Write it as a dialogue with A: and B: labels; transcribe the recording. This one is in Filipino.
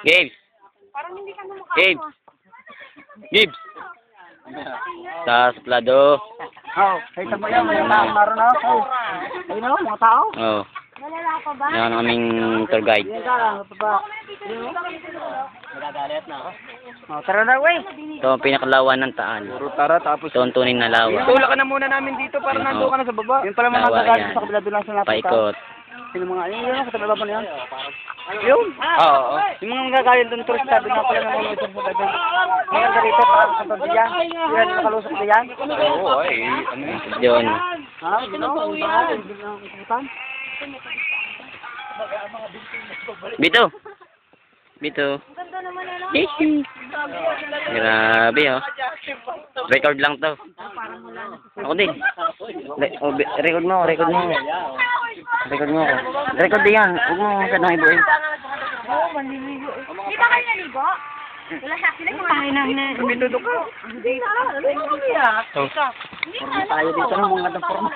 A: Gibbs.
B: Parang hindi ka namukha
A: Gibbs.
B: mo.
A: Gibbs. Sa suplado.
C: Oh, kita mo yan, mga tao, meron na ako. Ayun na, mga tao.
A: Oh.
B: Malala ka ba?
A: Yan ang aming tour guide.
C: Yan ka, baba. Nagagalit na ako. Oh, tara na, wey.
A: Ito ang pinakalawan ng Taal.
C: Tara, tapos.
A: Ito ang tunay na lawa.
C: Tula ka na muna namin dito para
A: Yun,
C: nandun
A: oh.
C: ka na sa baba. Yun pala mga
A: Lawa
C: nagagalit
A: yan.
C: sa kabila doon lang sa napunta.
A: Paikot.
C: Sino mga, yun, katabi ba na yan? Yun.
A: Oo.
C: Yung mga nagagalit doon, turista, doon na pala nanonood sa gabi. Ngayon ka rito, parang sa tabi yan. Yan, nakalusok na yan.
A: Oo, ay. Ano yun?
C: Ha, gano'n,
A: Bito. Bito.
B: Ganda naman na lang.
A: Hihi. Grabe, oh. Record lang to. Ako din. Record mo, record mo. Record mo ako. Record din yan. Huwag mo sa nang ibuin.
B: Oo, manliligo. Di ba kayo naligo? Wala sa akin. Tayo nang na.
C: Bitudo ka.
B: Hindi na. Ano yung kami ah?
A: Oh.
C: Forma tayo dito ng mga forma.